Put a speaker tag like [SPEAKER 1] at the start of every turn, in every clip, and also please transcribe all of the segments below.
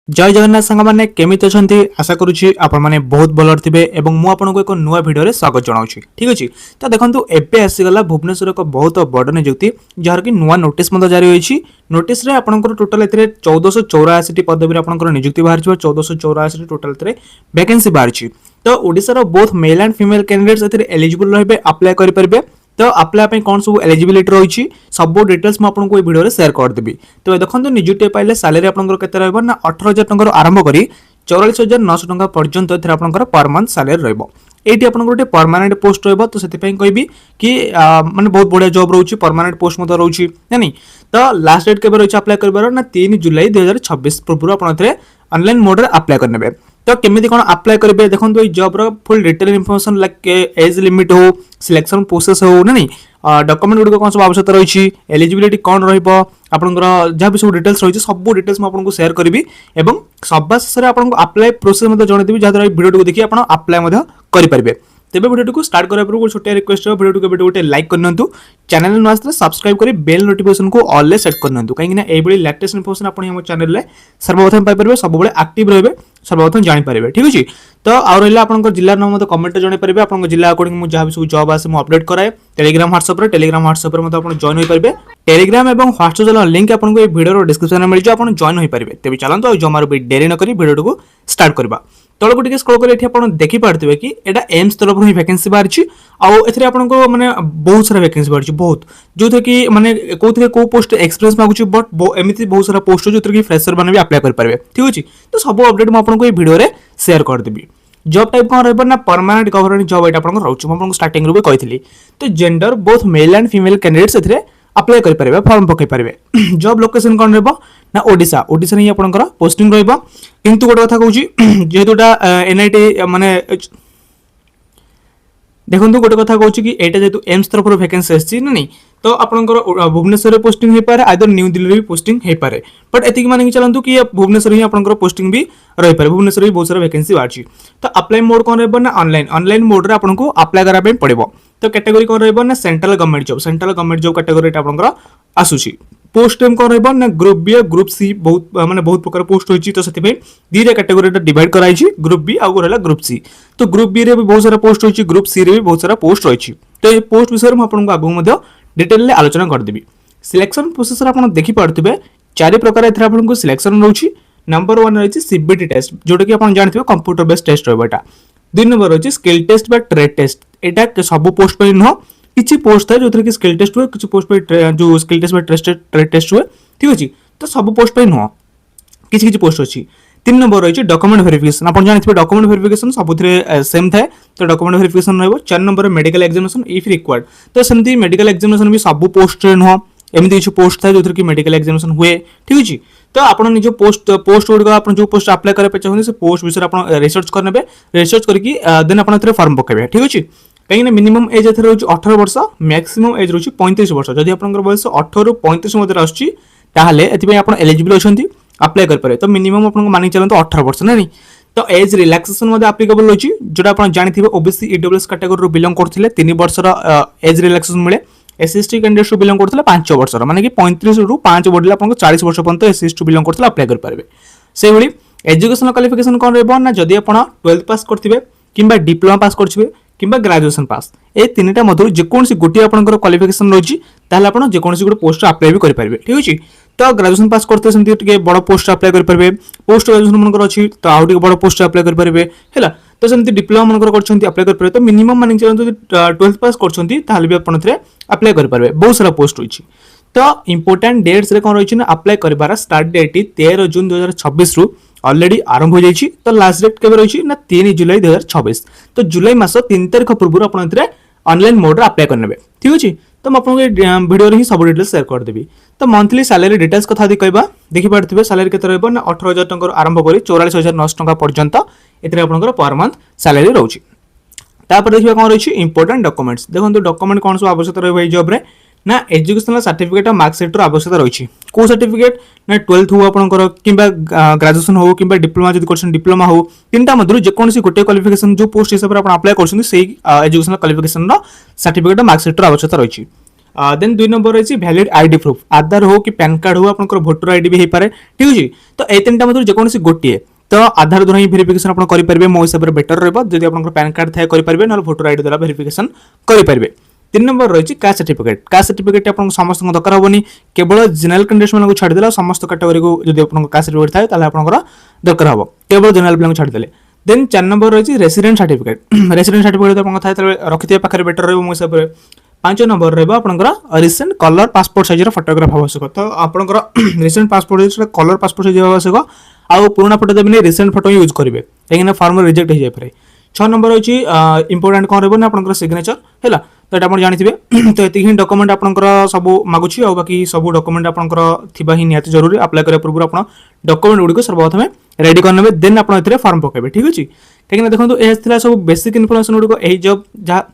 [SPEAKER 1] जय जगन्नाथ सांग मैंने केमिति अछंती आशा करुच्ची आपण मैंने बहुत भलर थे और मुझे आपको एक नुआ भिडियो स्वागत जनाऊँ। ठीक अच्छे तो देखो एवं आसीगला भुवनेश्वर एक बहुत बड़ निजुक्ति जार कि नुआ नोटिस जारी होती। नोटिस आपंकर टोटाल 1484 पदवी आपंकर निजुक्ति बाहर 1484 टोटाल वैकेंसी बाहरी। तो ओडिशार both male and female candidates eligible रहे अप्लाई करेंगे। तो अप्लाई कौन सब एलिजिबिलिटी रही सब डिटेल्स मुझे आपको भिडियो शेयर करदेवी। तो देखो निजुक्ति पाइले सालेरी आपंकर केते रहबो ना 18,000 टंका आरंभ करी 44,900 टंका पर्यंत एथरे आपंकर पर मंथ सालेरी रहबो। एटी आपन गोटे परमानेंट पोस्ट रहबो। तो सेति पई कहबी कि माने बहुत बढ़िया जॉब रहउची, परमानेंट पोस्ट मत रहउची नहीं। तो लास्ट डेट केबे रहउची अप्लाई करबार ना 3 जुलाई 2026 पूर्व आपन एथरे ऑनलाइन मोड रे अप्लाई करनेबे। तो केमिति कोन अप्लाई करबे देखो ये जॉब रो full detail information like age limit हो, सिलेक्शन प्रोसेस हो नहीं, डॉक्यूमेंट गुडी कौन सब आवश्यकता रही, एलिजिबिलिटी कौन रहिबो, आपनकर जहाँ भी सब डिटेल्स रही सब डिटेल्स मैं आपको शेयर करी और सब शेष में आपको अप्लाई प्रोसेस जनईदेवी जहाँ भिडियो देखिए आप अप्लाई करेंगे। तेज भिडियो को स्टार्ट करने पूर्व छोटिया रिक्वेस्ट है भिडियो को गोटे लाइक करनी, चैनल नुआ सब्सक्राइब कर बेल नोटिफिकेशन को ऑल सेट करनी कहीं लेटेस्ट इन्फॉर्मेशन आप चैनल में सर्वप्रथम पाइपर सब एक्टिव रहे सर्वप्रथम जानीपर। ठीक अच्छे तो आउ रहा आप जिला नाम मतलब कमेंट जनईपर आप जिला अकॉर्डिंग मुझे जहाँ भी सब जॉब आसे मुझे अपडेट कराए टेलीग्राम व्हाट्सएप मतलब आप जॉइन हो पारे। टेलीग्राम और व्हाट्सएप लिंक आपको भिडियो डिस्क्रिप्शन में मिल जाए आप जॉइन हो पारे। तेज चलते जमार भी डेरी नक भिडियो को स्टार्ट करवा। तौक टे स्क्रॉल कर देखिपे कि यहाँ एम्स तरफ ही वैकेंसी बाहरी आपको माने बहुत सारा वैकेंसी बाहरी बहुत जो थे कि माने कौ पोस्ट एक्सपीरियंस मांगुची बट एमती बहुत सारा पोस्ट जो कि फ्रेशर मैंने भी अप्लाई करेंगे। ठीक अच्छे तो सब अपडेट मुझे भिडियो शेयर करदेवी। जॉब टाइप कौन रहा परमानेंट गवर्नमेंट जॉब ये रोचे स्टार्टिंग भी कही। तो gender both male and female candidates apply करेंगे फॉर्म पकई पारे। जॉब लोकेशन कौन रहा ओडिशा ओडिशा ही आपंकर पोस्टिंग रहा किंतु गोटे कथा कहूँ जेहेतु एनआईटी माने देखो गोटे कथा कहूँ कि यहाँ जेहतु एम्स तरफ वैकेंसी आसी नहीं तो आपंकर भुवनेश्वर पोस्टिंग हो पाए आदर न्यू दिल्ली भी पोस्टिंग हो पाए बट एति मानिक चलतु कि भुवनेश्वर ही आपंकर पोस्टिंग भी रही पाए। भुवनेश्वर भी बहुत सारा वैकेंसी बाहरी। तो अप्लाई मोड कौन रहा ना ऑनलाइन मोड रे आपको अप्लाई कराया पड़ो। तो कैटेगरी कौन रहा ना सेंट्रल गवर्नमेंट जॉब कैटेगरी आपंकर आसूसी। पोस्ट टाइम कौन रहा ना ग्रुप बी और ग्रुप सी बहुत माने बहुत प्रकार पोस्ट होती। तो से दीटा कैटेगरी डिवाइड कराई ग्रुप बी आउ रहा ग्रुप सी। तो ग्रुप बी रे भी बहुत सारा पोस्ट होती, ग्रुप सी रे भी बहुत सारा पोस्ट रही। तो ये पोस्ट विषय में आपको आगू डिटेल आलोचना करदेवी। सिलेक्शन प्रोसेस आप देखिपे 4 प्रकार आपको सिलेक्शन रोचे। नंबर 1 रही सीबीटी टेस्ट जोटा कि आप जानते कंप्यूटर बेस्ड टेस्ट रहा। 2 नंबर रही स्किल टेस्ट ट्रेड टेस्ट। यहाँ सब पोस्ट पर नुह किसी पोस्ट है जो कि स्किल टेस्ट हुए, किसी पोस्ट पर जो स्किल टेस्ट ट्रेड टेस्ट हुए। ठीक अच्छे तो सब पोस्ट पर नुह किसी पोस्ट अच्छी। 3 नंबर रही डॉक्यूमेंट वेरिफिकेशन। आप जानते हैं डॉक्यूमेंट वेरिफिकेशन सब सेम थाए तो डॉक्यूमेंट वेरिफिकेशन रहा। 4 number medical examination if required. तो सेमती मेडिकल एग्जामिनेशन भी सब पोस्ट नुह एमती किसी पोस्ट था जो कि मेडिकल एग्जामिनेशन हुए। ठीक अच्छे तो आप निज पोस्ट गुड़िक आप जो पोस्ट अप्लाई करने चाहते से पोस्ट विषय आप रिसर्च करने रिसर्च करके देन आप फॉर्म पकेबे। ठीक अच्छे कहीं मिनिमम एज ए रोज 18 वर्ष मैक्सिमम एज रोज 35 वर्ष। जदि आप बयस 18 ରୁ 35 मध्य आसपाई एलिजिबल अच्छा अप्लाई करेंगे। तो मिनिमम आप मानिक चलते 18 वर्ष ना नहीं। तो एज रिलैक्सेशन आप्लिकेबल रही जोटा आप जानते ओबीसी ईडब्ल्यूएस कैटेगरी बिलोंग करते 3 वर्ष एज रिलैक्सेशन मिले। एसएसटी कैंडिडेट्स बिलोंग करते 5 वर्ष माने कि 35 ରୁ 5 बढ़ले आप 40 वर्ष पर्यंत एसएसटी बिलोंग करते अप्लाई करेंगे। से भाई एजुकेशन क्वालिफिकेशन कौन रहा ना जदि आप 12th पास करते कि डिप्लोमा पास करेंगे कि ग्रेजुएशन पास ए 3टा मध्य जेकोसी गोटे आपंकर क्वालिफिकेशन रही आप जेकोसी गोटे पोस्ट अप्लाई भी करेंगे। ठीक अच्छे तो ग्रेजुएशन पास करते सेमती बड़ पोस्ट अप्लाई करेंगे। पोस्ट ग्रेजुएशन मनकर अच्छी तो आउ बड़ पोस्ट अप्लाई करेंगे है। तो सेमती डिप्लोमा मनकर अप्लाई करेंगे। तो मिनिमम मानिक चलते 12th पास कर भी आप अप्लाई करेंगे। बहुत सारा पोस्ट रही। तो इंपोर्टाट डेट्स कौन रही ना अप्लाई कर स्टार्ट डेट 13 जून 2026 रु ऑलरेडी आरंभ हो जाएगी। तो लास्ट डेट केबे रही ना 3 जुलाई 2026। तो जुलाई मास 3 तारिख पूर्व आप ऑनलाइन मोड अप्लाई करने। ठीक अच्छे तो मुझे भिडियो ही सब डिटेल्स शेयर करदेवी। तो मंथली सैलरी डिटेल्स कथा कहवा देखिपे सैलरी के ना 18,000 टंका आरंभ कर 44,900 टंका पर्यंत ये आप पर मंथ सैलरी रोचे। देखिए कौन रही इंपोर्टेंट डॉक्यूमेंट्स। देखो डॉक्यूमेंट कौन सब आवश्यकता रही जॉब रे ना एजुकेशनल सर्टिफिकेट और मार्कशीट आवश्यकता रही। कौ सर्टिफिकेट ना 12th हो आपंकर कि ग्रेजुएशन हो कि डिप्लोमा जब कर डिप्लोमा हो 3टा मध्य जेकोसी गोटे क्वालिफिकेशन जो पोस्ट हिसाब से अप्लाई कर एजुकेशनल क्वालिफिकेशन सर्टिफिकेट मार्कशीट आवश्यकता रही। देन 2 नंबर रही वैलिड आईडी प्रूफ आधार हो कि पैन कार्ड हो आपंकर भोटर आईडी भी हो पाए ठीक अच्छे तो ये 3टा मध्य जेकोसी गोटे तो आधार द्वारा ही भेरिफिकेशन आप करेंगे मो हिसाब से बेटर रहा जब आप पैन कार्ड थाए करेंगे ना भोटर आईडी द्वारा भेरिफिकेशन करेंगे 3 नंबर रही कास्ट सर्टिफिकेट आप समस्त दरकार हेनी केवल जेनराल कैंडिडेट्स मान छाड़देला समस्त कैटेगरी को जब आप कास्ट सर्टिफिकेट थाए आपंकर दरकार हम केवल जेनराल पिला छाड़देले देन 4 नंबर रही रेसिडेंट सर्टिफिकेट रेसिडेंट सर्टिफिकेट थाए रखिथे पाखे बेटर रहा मो हिसाब से 5 नंबर रहा आपंकर recent colour passport size photograph आवश्यक तो आपंकर recent passport colour passport size आवश्यक आउ पुराना फोटो देवे रिसेंट फोटो यूज करेंगे कहीं फॉर्म रिजेक्ट हो जाए 6 नंबर अच्छी इंपोर्टेंट कौन रहा आपंकर सिग्नेचर है तो ये आप जानते तो ये ही डॉक्यूमेंट आपंकर सब मागुची आ बाकी सब डॉक्यूमेंट आपंकर थिबा ही निहाती जरूरी अप्लाई करने पूर्व आप डॉक्यूमेंट गुड़िक सर्वप्रथम रेडी करने देन आप फॉर्म पकेबे ठीक अच्छे कहीं देखो यह सब बेसिक इनफॉरमेशन गुड़िक यही जॉब जहाँ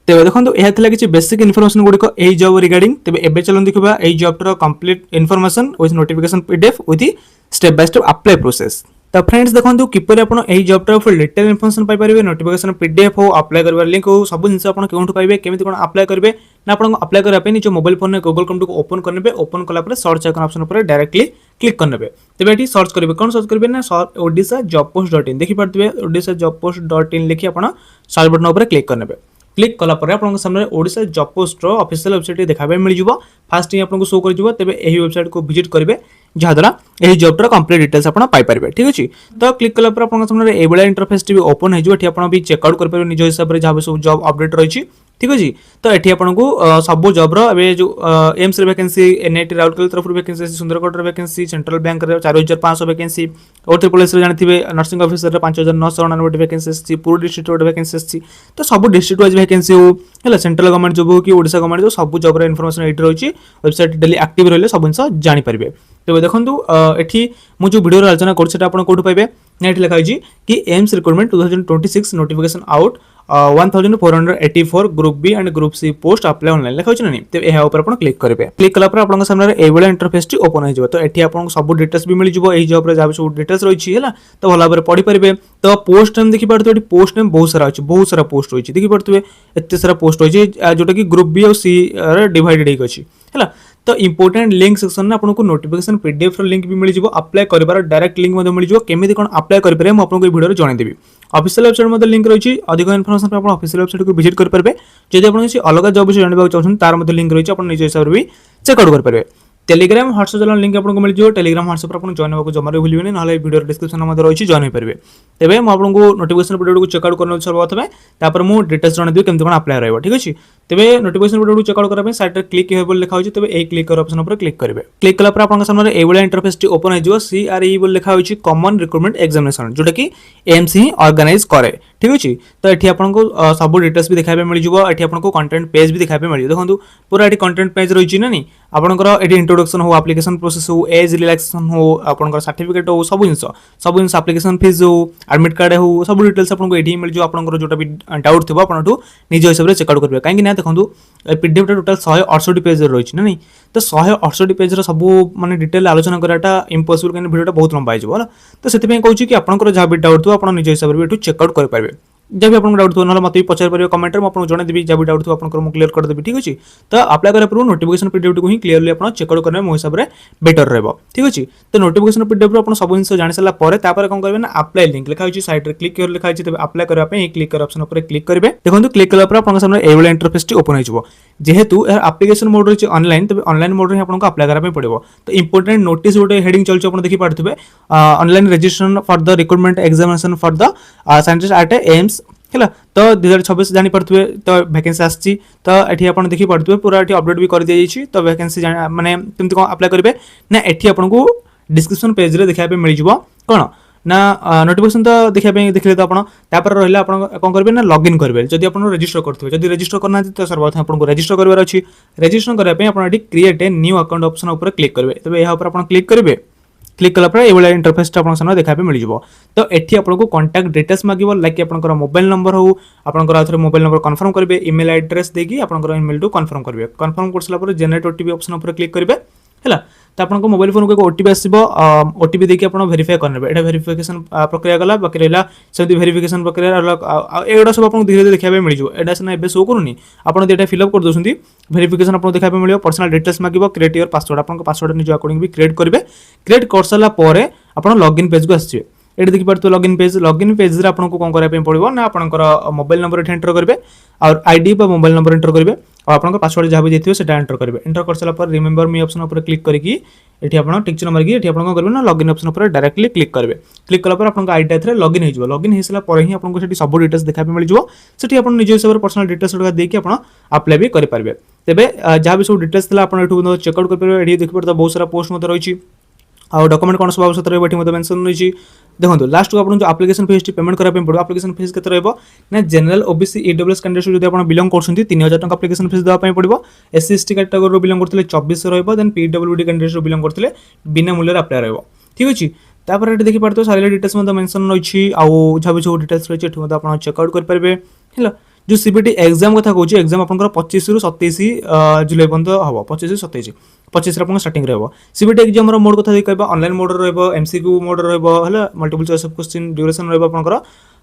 [SPEAKER 1] तेज देखो यह किसी बेसिक इनफॉरमेशन गुड़िक यही जॉब रिगार्डिंग तेज एवं चलो देखा यही job complete information with notification PDF with step by step apply process तो फ्रेंड्स देखो किपर आप job full detail information Piper notification PDF हो अप्लाई कर लिंक हो सब जिन आप क्यों पाइबे केमी कौन अप्लाई करेंगे ना आपको अप्लाई करने निज मोबाइल फोन में गूगल क्रोम को ओपन करने ओपन कला सर्च आइकन ऑप्शन पर डायरेक्टली क्लिक करने तेज ये सर्च करेंगे कौन सर्च करेंगे ना Odisha job post dot in देखिए Odisha job post dot in लिखी आप सर्च बटन पर क्लिक करने क्लिक कलापर आपको सामने Odisha job post official website देखा मिल जाए फास्ट ही आपको शो कर तेज यही वेबसाइट को विजिट करेंगे जहाद्वारा यही जॉब कंप्लीट डिटेल्स आप पाइपर ठीक अच्छे तो क्लिक कलापर आपको सामने ये इंटरफेस भी ओपन हो भी चेकआउट करेंगे निज हिसाब से जहाँ सब जॉब अपडेट रही ठीक अच्छे तो ये आपको सब जॉब जो एम्स वैकेंसी एनआईटी राउरकेला तरफ vacancy Sundargarh vacancy central bank 4500 vacancy और त्रिपुल जानते नर्सिंग ऑफिसर 5999 वैकेंसी पूरी डिस्ट्रिक्ट वैकेंसी तो सब डिस्ट्रिक्ट वाइज वैकेंसी हो सेंट्रल गवर्नमेंट जॉब हो कि ओडिशा गवर्नमेंट जॉब सब जॉब इनफॉरमेशन ये रही वेबसाइट डेली एक्टिव रही सब जिन जानीपारे तेज देखो ये मुझे वीडियो आलोचना करोट पाइबे ना ये लिखाई कि AIIMS recruitment 2026 notification out 1484 group B and group C post apply online लिखा ना तो यह क्लिक करेंगे क्लिक कलापर आप सामने ये इंटरफेस टी ओपन हो तो ये आपको सब डिटेल्स भी मिल जाए जॉब जहाँ सब डिटेल्स रही है तो भल भाव पढ़ी पारे तो पोस्ट नेम देखिए पोस्ट नेम बहुत सारा अच्छी बहुत सारा पोस्ट रही देखिए एत सारा पोस्ट रही जोटा कि ग्रुप बी और सी डिवाइडेड होगी है तो इंपोर्टेंट लिंक सेक्शन में आपको नोटिफिकेशन पीडीएफ लिंक भी मिल जाए अप्लाई कर डायरेक्ट लिंक मिल जाए केमी कौन अप्लाई करेंगे मुझे आपको वीडियो जनईदेवी ऑफिशियल वेबसाइट लिंक रही अधिक इनफॉरमेशन आप ऑफिशियल वेबसाइट को विजिट करेंगे जब आप किसी अलग जॉब विषय जानवा चाहते तार लिंक रही है निज हिसाब से भी चेकआउट करेंगे टेलीग्राम व्हाट्सएप चैनल लिंक आपको मिल जाए टेलीग्राम व्हाट्सएप पर जॉइन होगा जमारे भूलिए ना वीडियो डिस्क्रिप्शन में रही जॉइन हो पारे तेज मुझे नोटिफिकेशन वीडियो को चेकआउट कर सर्वप्रथम मुझे डिटेल्स जनईदेवी केमती कौन अप्लाई रहा ठीक अच्छे तेज नोटिफिकेशन वीडियो को चेकआउट करने साइड क्लिक हो लिखा हो तेज ये क्लिक कर ऑप्शन पर क्लिक करेंगे क्लिक कलापर आपको सामने ये इंटरफेस टी ओपन हो CRE लिखा हो कॉमन रिक्रुटमेंट एग्जामिनेशन जोटा कि एम्स ही ऑर्गेनाइज करे ठीक अच्छे तो ये आपको सब डिटेल्स भी देखा मिल जाए ये आपको कंटेंट पेज भी देखा मिल जाए देखो पूरा ये कंटेंट पेज रही ना नहीं आपंकर ये इंट्रोडक्शन हो एप्लिकेशन प्रोसेस हो एज रिलैक्सेशन हो आपंकर सर्टिफिकेट हो सब जिन एप्लिकेशन फीस हो एडमिट कार्ड हो सब डिटेल्स आपको ये मिल जाए आपंकर जोटा भी डाउट थी आपठू निज हिसाब से चेकआउट करेंगे कहीं देखो पीडीएफ टोटाल 168 पेज रही ना नहीं तो 168 पेज सब माने डिटेल आलोचना कराटा इम्पॉसिबल कहीं वीडियोटा बहुत लंबा है तो से कहूँ कि आपंकर जहाँ भी डाउट थो आप निज हिसाब से चेकआउट करेंगे जब भी आपको डाउट थो ना मत भी पचार पारे कमेंट में आपको जनईदेवी जब भी डाउट थो आपको क्लियर करदेवी ठीक अच्छे तो अप्लाई करने पूर्व नोटिफिकेशन पीडीएफ को ही क्लियरली आप चेकआउट करने मो हिसाब से बेटर रहा ठीक अच्छे तो नोटिफिकेशन पीडीएफ आप सब जिन जानी सारा कौन करेंगे ना अप्लाई लिंक लिखा साइड में क्लिक कर लिखा है अप्लाई करने क्लिक कर ऑप्शन पर क्लिक करेंगे देखो क्लिक कलापर आप सामने ये इंटरफेस टी ओपन हो जेहेतु यार एप्लिकेशन मोड रही ऑनलाइन तब ऑनलाइन मोड आपको अप्लाई करने पड़ो तो इंपोर्टेंट नोटिस गोटे हेडिंग चलते आप देखी पारे online registration for the recruitment examination for the scientist at AIIMS है तो 2026 जानीपे तो वैकेंसी आसी तो ये आप देखिए पूरा ये अपडेट भी कर दी जाइए तो वैकेंसी माने केमती कौन अप्लाई करेंगे ना ये आपको डिस्क्रिप्शन पेज रे देखा मिल जाए कौन ना नोटिफिकेशन तो देखिए तो आप रहा कौन करेंगे ना लॉगिन करेंगे जब आप रजिस्टर करेंगे जब रजिस्टर करना तो सर्वप्रथम आपको रजिस्टर करार अच्छी रजिस्टर करने आप create a new account option ऊपर क्लिक करेंगे तब यहाँ पर क्लिक करेंगे क्लिक कलापर ये इंटरफेस आप सामने देखा मिल जाए तो ये आपको कॉन्टैक्ट डिटेल्स मांगो लाइक आप मोबाइल नंबर हो आपंकर मोबाइल नंबर कन्फर्म करेंगे ईमेल एड्रेस देकी आप ईमेल टू कन्फर्म करेंगे कन्फर्म कर सारापर जेनेरेट ओटीपी ऑप्शन पर क्लिक करेंगे है। तो आपको मोबाइल फोन को एक ओटीपी आसो, ओटीपी देके आप भेरीफाए करेंगे, यहाँ भेरिफिकेसन प्रक्रिया गला बाकी रहा सेमती भेरिफिकेसन प्रक्रिया एगुड़ा सब आपको धीरे धीरे देखा मिल जाए। यहाँ सीना ए शो करूनी आपड़ ये फिलअप कर दूसरी भेरिफिकेसन आपको देखा मिले पर्सनल डिटेल्स मांग क्रिएट योर पासवर्ड आपको पासवर्ड निज अकॉर्डिंग भी क्रिएट करेंगे। क्रिएट कर सारापर आप लॉगिन पेज को आसवे ये देखिए लॉगिन पेज आपको कौन कराया पड़ो ना आपंकर मोबाइल नंबर एंटर करेंगे और आईडी मोबाइल नंबर एंटर करेंगे और आपंकर पासवर्ड जहाँ भी देते से एंटर करेंगे। एंटर कर सारापर रिमेम्बर मी ऑप्शन पर क्लिक करके ये आप टिक चिन्ह मारिकी ये आप करेंगे ना लॉगिन ऑप्शन पर डायरेक्टली क्लिक करेंगे। क्लिक कलापर आप आईडी एथरे लॉगिन हो लॉगिन हो सारापर ही आपको सब डिटेल्स देखा मिल जाए। से आप निज हिसाब से पर्सनल डिटेल्स देखिए आप अप्लाई भी करेंगे। तेज जहाँ भी सब डिटेल्स था आप चेकआउट करेंगे। ये देखिए बहुत सारा पोस्ट मत रही और डॉक्यूमेंट कौन सब आवश्यकता रही मेंशन रही। देखो लास्ट को आपको जो एप्लिकेशन फीस पेमेंट कराया पड़ो एप्लिकेशन फीस के ना जनरल ओबीसी ईडब्ल्यूएस कैंडिडेट जो आप बिलोंग कर 3000 टका एप्लिकेशन फीस देवाई पड़ो। एससी एसटी कैटेगरी बिलोंग करते 2400 रही पीडब्ल्यूडी कैंडिडेट बिलोंग करते बिना मूल्य अप्लाई रही। ठीक अच्छे तापर ये देखिए पार्थ सारे डिटेल्स मेंशन रही जहाँ भी सब डिटेल्स रही आप चेकआउट करेंगे। है जो सीबीटी एग्जाम कथा कहूँ एग्जाम आप 25 ରୁ 27 जुलाई पर्यंत हम 25 ରୁ 27 25 आप स्टार्टिंग रहा। सीबीटी एग्जाम मोड कथा कहवा ऑनलाइन मोड एमसीक्यू मोड रहा multiple choice of question duration रहा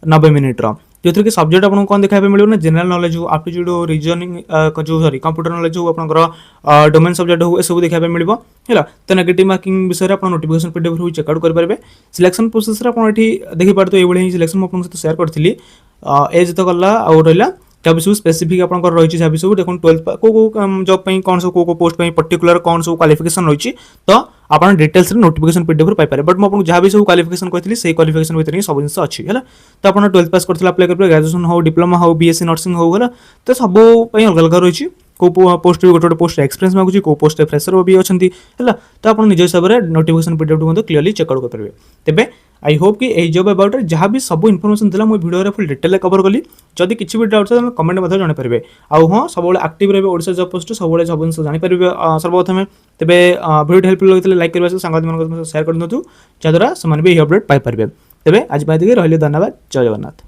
[SPEAKER 1] 90 मिनिट जो थी कि सब्जेक्ट आपको कौन देखा मिले ना जनरल नॉलेज हो एप्टीट्यूड हो रीजनिंग जो सॉरी कंप्यूटर नॉलेज हो आपंकर डोमेन सब्जेक्ट हो सब देखा मिले। है तो नेगेटिव मार्किंग विषय आप नोटिफिकेशन पीडीएफ भी चेकआउट करेंगे। सिलेक्शन प्रोसेस देखिए पार्थ ये सिलेक्शन मुझे सहित सेयार करी एज तो गला आउ रहा जहाँ भी सब स्पेसिफिक आप रही जहाँ भी सब देखो 12 को जॉब कौन सब को पोस्ट पर्टिकुलर कौन सब क्वालिफिकेशन रही तो आप details notification PDF Piper. But मुझे जहाँ भी सब क्वालिफिकेशन कहती से क्वालिफिकेशन भितर सब जिन अच्छी है। तो आप 12 पास करते अप्लाई करेंगे ग्रेजुएशन हो डिप्लोमा हो बीएससी नर्सिंग हो है तो सब अलग अलग रही को पोस्ट भी गोटे पोस्ट एक्सपीरियंस मांगुची को पोस्ट फ्रेशर भी अच्छा है तो आप निज हिसाब से नोटिफिकेशन पीडीएफ क्लियरली चेकआउट करेंगे। तेज आई होप कि यही जॉब अबाउट जहाँ भी सब इनफॉरमेशन था मुझे वीडियो फुल डिटेल कवर कली। जदि किसी भी डाउट है कमेंट मध्य जान पारे आउ हाँ सब एक्टिव रहे ओडिशा जॉब पोस्ट सब सब जिन जापर सर्वप्रथम। तेज वीडियो हेल्पफुल लगे लाइक करेंगे सांग सेयार कर दूँ जहाँद्वारा से भी अपडेट पाइपर। तेज आज रही धन्यवाद। जय जगन्नाथ।